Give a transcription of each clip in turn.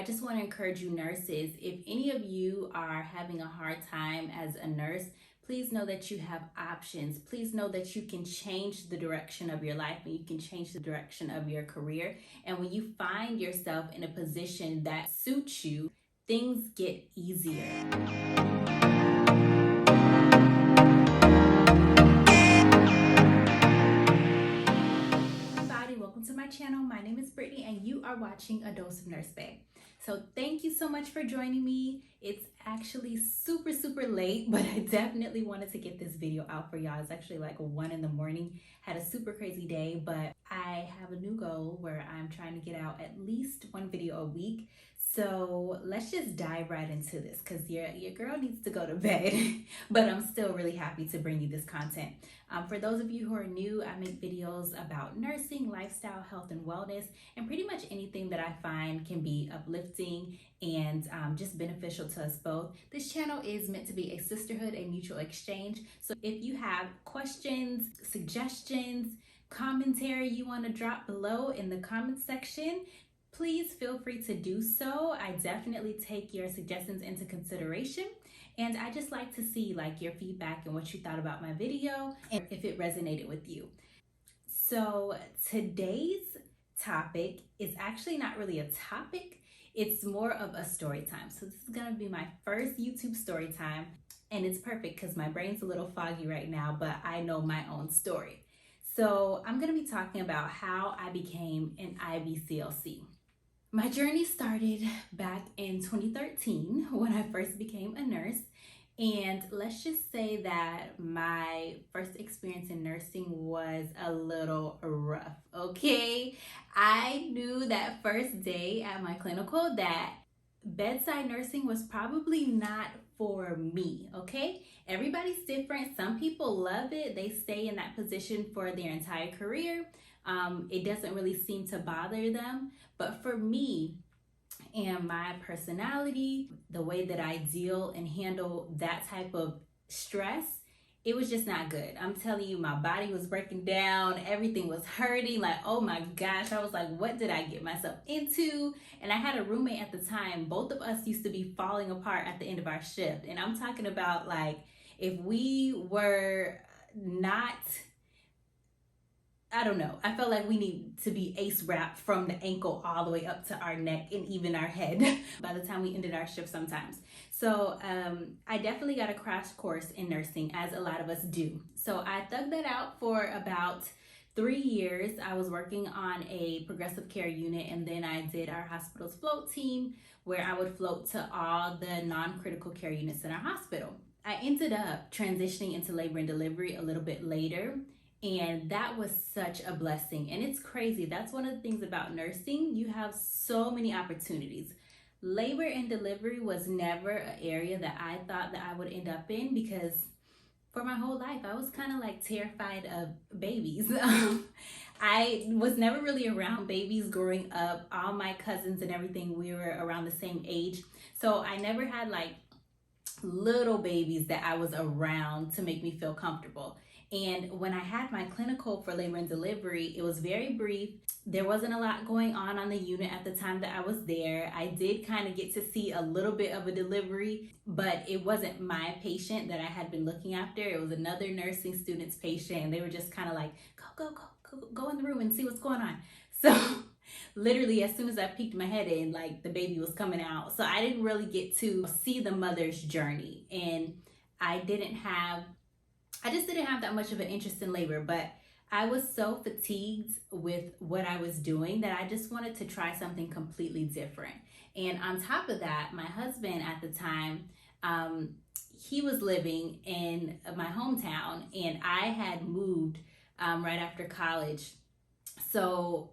just want to encourage you nurses, if any of you are having a hard time as a nurse, please know that you have options. Please know that you can change the direction of your life and you can change the direction of your career. And when you find yourself in a position that suits you, things get easier. Welcome to my channel. My name is Brittany and you are watching A Dose of Nurse Bae. So thank you so much for joining me. It's actually super late, but I definitely wanted to get this video out for y'all. It's actually like 1 in the morning. Had a super crazy day, but I have a new goal where I'm trying to get out at least 1 video a week. So let's just dive right into this because your girl needs to go to bed, but I'm still really happy to bring you this content. For those of you who are new, I make videos about nursing, lifestyle, health, and wellness, and pretty much anything that I find can be uplifting and just beneficial to us both. This channel is meant to be a sisterhood, a mutual exchange. So if you have questions, suggestions, commentary you want to drop below in the comment section, please feel free to do so. I definitely take your suggestions into consideration. And I just like to see like your feedback and what you thought about my video and if it resonated with you. So today's topic is actually not really a topic. It's more of a story time. So this is gonna be my first YouTube story time, and it's perfect because my brain's a little foggy right now, but I know my own story. So I'm gonna be talking about how I became an IBCLC. My journey started back in 2013 when I first became a nurse. And let's just say that my first experience in nursing was a little rough, okay? I knew that first day at my clinical that bedside nursing was probably not for me, okay? Everybody's different. Some people love it. They stay in that position for their entire career. It doesn't really seem to bother them. But for me and my personality, the way that I deal and handle that type of stress, it was just not good. I'm telling you, my body was breaking down. Everything was hurting. Like, oh my gosh. I was like, what did I get myself into? And I had a roommate at the time. Both of us used to be falling apart at the end of our shift. And I'm talking about like, if we were not, I don't know. I felt like we need to be ace wrapped from the ankle all the way up to our neck and even our head by the time we ended our shift sometimes. So I definitely got a crash course in nursing, as a lot of us do. So I thugged that out for about 3 years. I was working on a progressive care unit, and then I did our hospital's float team where I would float to all the non-critical care units in our hospital. I ended up transitioning into labor and delivery a little bit later. And that was such a blessing. And it's crazy. That's one of the things about nursing. You have so many opportunities. Labor and delivery was never an area that I thought that I would end up in because for my whole life, I was kind of like terrified of babies. I was never really around babies growing up. All my cousins and everything, we were around the same age. So I never had like little babies that I was around to make me feel comfortable. And when I had my clinical for labor and delivery, it was very brief. There wasn't a lot going on the unit at the time that I was there. I did kind of get to see a little bit of a delivery, but it wasn't my patient that I had been looking after. It was another nursing student's patient, and they were just kind of like, go in the room and see what's going on. So literally, as soon as I peeked my head in, like the baby was coming out. So I didn't really get to see the mother's journey, and I just didn't have that much of an interest in labor, but I was so fatigued with what I was doing that I just wanted to try something completely different. And on top of that, my husband at the time, he was living in my hometown, and I had moved right after college. So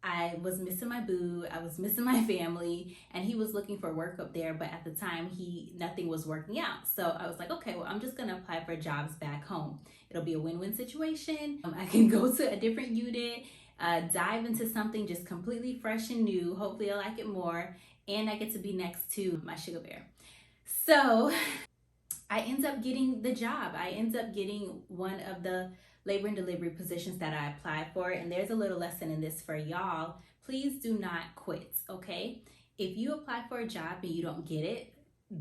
I was missing my boo, I was missing my family, and he was looking for work up there, but at the time nothing was working out. So I was like, okay, well, I'm just gonna apply for jobs back home. It'll be a win-win situation. I can go to a different unit, dive into something just completely fresh and new. Hopefully I like it more, and I get to be next to my sugar bear. So I end up getting the job. I end up getting one of the labor and delivery positions that I applied for. And there's a little lesson in this for y'all. Please do not quit, okay? If you apply for a job and you don't get it,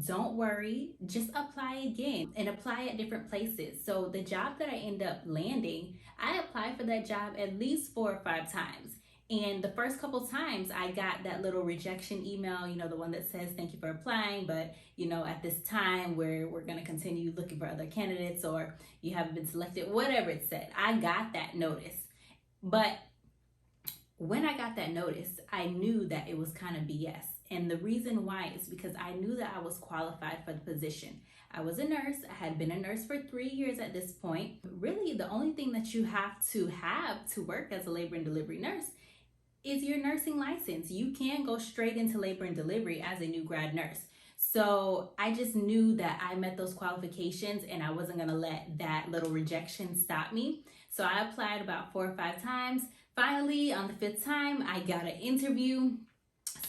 don't worry, just apply again and apply at different places. So the job that I end up landing, I applied for that job at least 4 or 5 times. And the first couple times I got that little rejection email, the one that says, thank you for applying, but at this time we're going to continue looking for other candidates, or you haven't been selected, whatever it said. I got that notice. But when I got that notice, I knew that it was kind of BS. And the reason why is because I knew that I was qualified for the position. I was a nurse. I had been a nurse for 3 years at this point. Really, the only thing that you have to work as a labor and delivery nurse is your nursing license. You can go straight into labor and delivery as a new grad nurse. So I just knew that I met those qualifications and I wasn't gonna let that little rejection stop me. So I applied about 4 or 5 times. Finally, on the 5th time, I got an interview,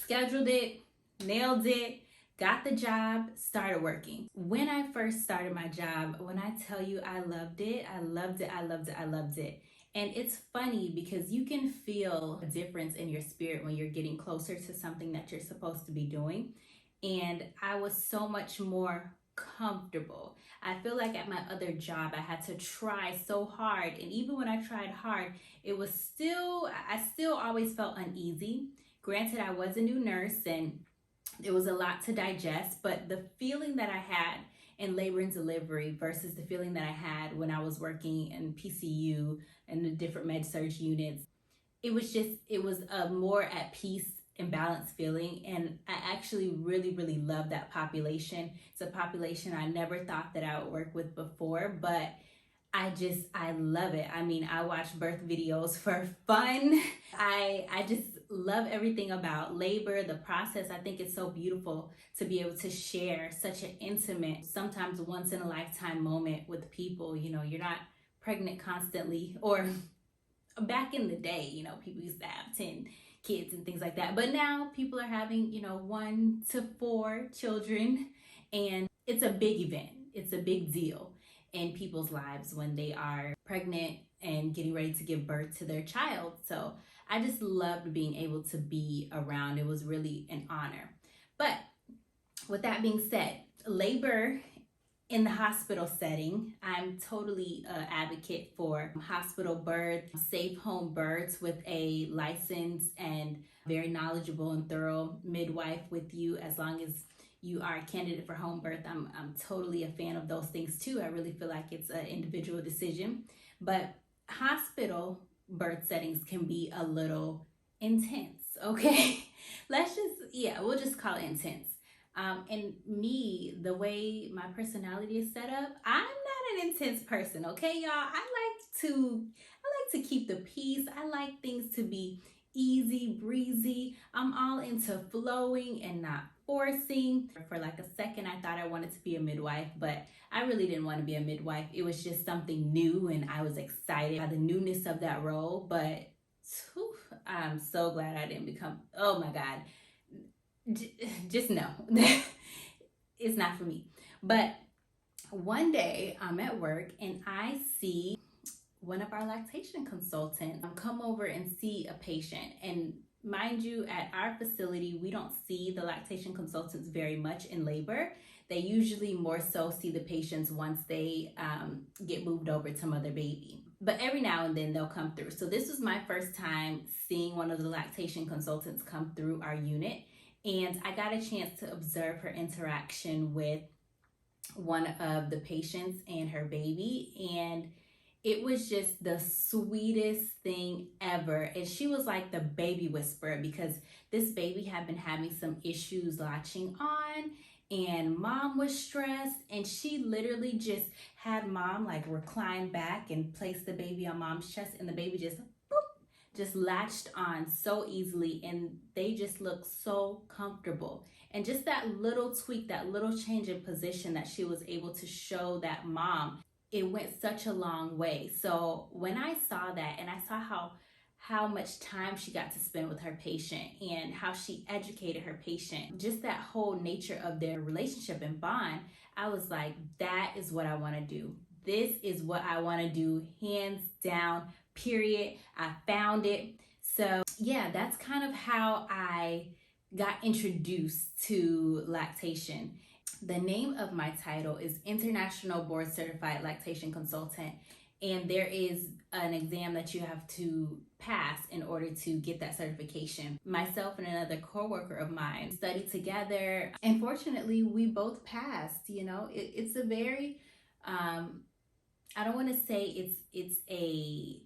scheduled it, nailed it, got the job, started working. When I first started my job, when I tell you I loved it, I loved it, I loved it, I loved it. And it's funny because you can feel a difference in your spirit when you're getting closer to something that you're supposed to be doing. And I was so much more comfortable. I feel like at my other job, I had to try so hard. And even when I tried hard, I still always felt uneasy. Granted, I was a new nurse and it was a lot to digest, but the feeling that I had in labor and delivery versus the feeling that I had when I was working in PCU and the different med surg units, it was a more at peace and balanced feeling. And I actually really, really love that population. It's a population I never thought that I would work with before, but I love it. I mean, I watch birth videos for fun. I just love everything about labor, the process. I think it's so beautiful to be able to share such an intimate, sometimes once in a lifetime moment with people. You're not pregnant constantly, or back in the day, people used to have 10 kids and things like that. But now people are having, 1 to 4 children, and it's a big event. It's a big deal in people's lives when they are pregnant and getting ready to give birth to their child. So I just loved being able to be around. It was really an honor. But with that being said, labor in the hospital setting, I'm totally an advocate for hospital birth, safe home births with a licensed and very knowledgeable and thorough midwife with you, as long as you are a candidate for home birth. I'm totally a fan of those things too. I really feel like it's an individual decision. But hospital birth settings can be a little intense, okay? We'll just call it intense. And me, the way my personality is set up, I'm not an intense person, okay, y'all? I like to keep the peace. I like things to be easy breezy. I'm all into flowing and not forcing. For like a second, I thought I wanted to be a midwife, but I really didn't want to be a midwife. It was just something new, and I was excited by the newness of that role. But I'm so glad I didn't become, oh my God. Just no, it's not for me. But one day I'm at work and I see one of our lactation consultants come over and see a patient. And mind you, at our facility, we don't see the lactation consultants very much in labor. They usually more so see the patients once they get moved over to mother baby. But every now and then they'll come through. So this was my first time seeing one of the lactation consultants come through our unit. And I got a chance to observe her interaction with one of the patients and her baby. And it was just the sweetest thing ever. And she was like the baby whisperer, because this baby had been having some issues latching on, and mom was stressed. And she literally just had mom like recline back and place the baby on mom's chest, and the baby just latched on so easily, and they just look so comfortable. And just that little tweak, that little change in position that she was able to show that mom, it went such a long way. So when I saw that, and I saw how much time she got to spend with her patient and how she educated her patient, just that whole nature of their relationship and bond, I was like, that is what I want to do. This is what I want to do, hands down, period. I found it. So yeah, that's kind of how I got introduced to lactation. The name of my title is International Board Certified Lactation Consultant, and there is an exam that you have to pass in order to get that certification. Myself and another coworker of mine studied together, and fortunately we both passed. It's a very I don't want to say it's a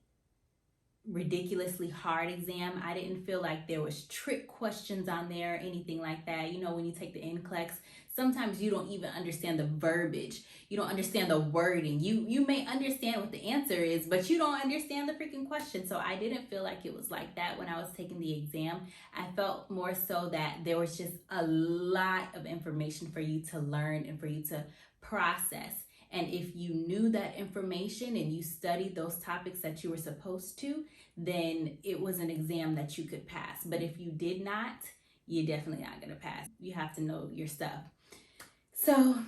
ridiculously hard exam. I didn't feel like there was trick questions on there or anything like that. When you take the NCLEX, sometimes you don't even understand the verbiage. You don't understand the wording. You may understand what the answer is, but you don't understand the freaking question. So I didn't feel like it was like that when I was taking the exam. I felt more so that there was just a lot of information for you to learn and for you to process. And if you knew that information and you studied those topics that you were supposed to, then it was an exam that you could pass. But if you did not, you're definitely not going to pass. You have to know your stuff. So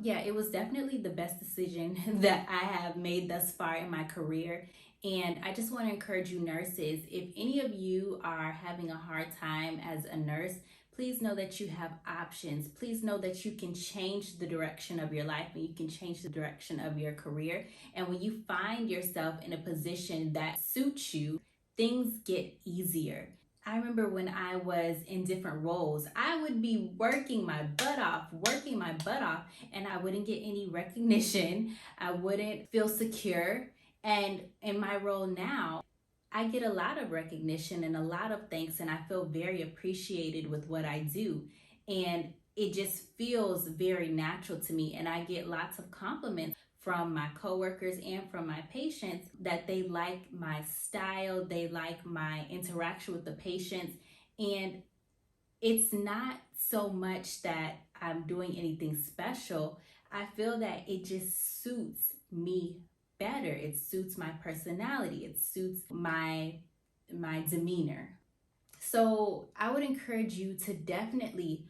yeah, it was definitely the best decision that I have made thus far in my career. And I just want to encourage you nurses, if any of you are having a hard time as a nurse, please know that you have options. Please know that you can change the direction of your life and you can change the direction of your career. And when you find yourself in a position that suits you, things get easier. I remember when I was in different roles, I would be working my butt off, and I wouldn't get any recognition. I wouldn't feel secure. And in my role now, I get a lot of recognition and a lot of thanks, and I feel very appreciated with what I do. And it just feels very natural to me. And I get lots of compliments from my coworkers and from my patients that they like my style, they like my interaction with the patients. And it's not so much that I'm doing anything special. I feel that it just suits me better. It suits my personality. It suits my demeanor. So I would encourage you to definitely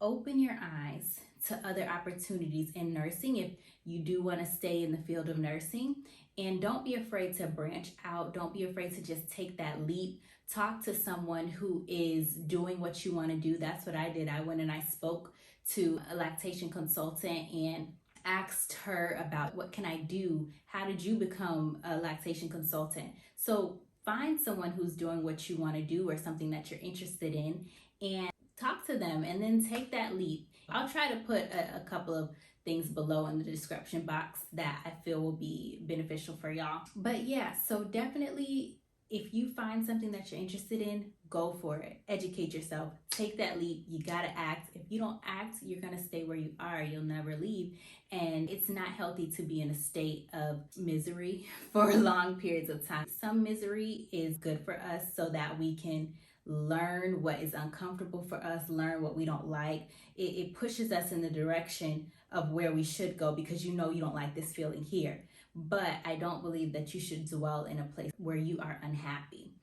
open your eyes to other opportunities in nursing if you do want to stay in the field of nursing. And don't be afraid to branch out. Don't be afraid to just take that leap. Talk to someone who is doing what you want to do. That's what I did. I went and I spoke to a lactation consultant and asked her about what can I do? How did you become a lactation consultant? So find someone who's doing what you want to do or something that you're interested in and talk to them and then take that leap. I'll try to put a couple of things below in the description box that I feel will be beneficial for y'all. But yeah, so definitely if you find something that you're interested in, go for it. Educate yourself. Take that leap. You gotta act. If you don't act, you're gonna stay where you are. You'll never leave. And it's not healthy to be in a state of misery for long periods of time. Some misery is good for us so that we can learn what is uncomfortable for us, learn what we don't like. It pushes us in the direction of where we should go because you don't like this feeling here. But I don't believe that you should dwell in a place where you are unhappy.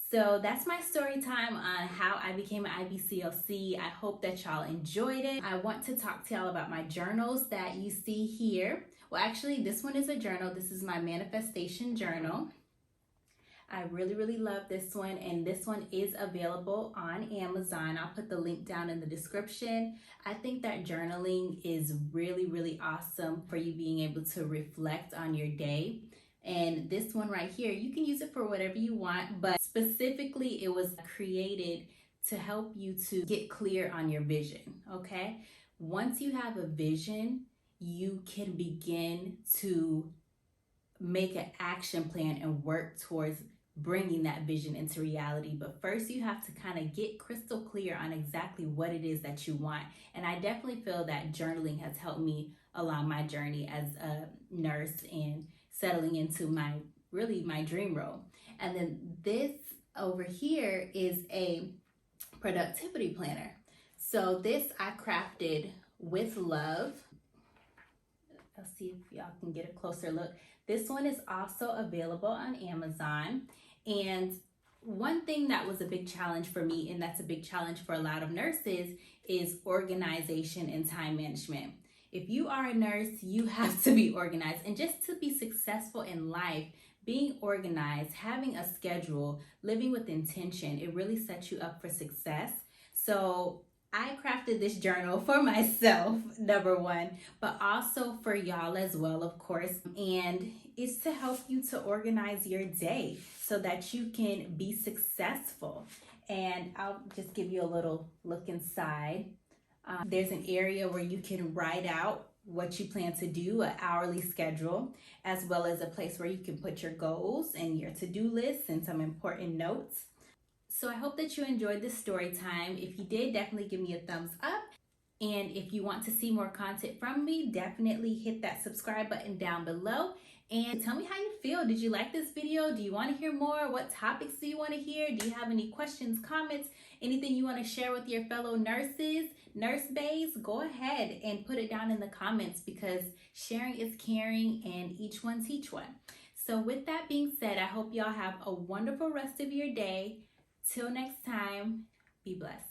So that's my story time on how I became an IBCLC. I hope that y'all enjoyed it. I want to talk to y'all about my journals that you see here. Well, actually, this one is a journal. This is my manifestation journal. I really, really love this one, and this one is available on Amazon. I'll put the link down in the description. I think that journaling is really, really awesome for you being able to reflect on your day. And this one right here, you can use it for whatever you want, but specifically it was created to help you to get clear on your vision, okay? Once you have a vision, you can begin to make an action plan and work towards bringing that vision into reality. But first you have to kind of get crystal clear on exactly what it is that you want. And I definitely feel that journaling has helped me along my journey as a nurse and settling into my dream role. And then this over here is a productivity planner. So this I crafted with love. Let's see if y'all can get a closer look. This one is also available on Amazon. And one thing that was a big challenge for me, and that's a big challenge for a lot of nurses, is organization and time management. If you are a nurse, you have to be organized. And just to be successful in life, being organized, having a schedule, living with intention, it really sets you up for success. So I crafted this journal for myself, number one, but also for y'all as well, of course. And it's to help you to organize your day so that you can be successful. And I'll just give you a little look inside. There's an area where you can write out what you plan to do, an hourly schedule, as well as a place where you can put your goals and your to-do lists and some important notes. So I hope that you enjoyed this story time. If you did, definitely give me a thumbs up. And if you want to see more content from me, definitely hit that subscribe button down below. And tell me how you feel. Did you like this video? Do you want to hear more? What topics do you want to hear? Do you have any questions, comments, anything you want to share with your fellow nurses, nurse baes? Go ahead and put it down in the comments, because sharing is caring and each one teach one. So with that being said, I hope y'all have a wonderful rest of your day. Till next time, be blessed.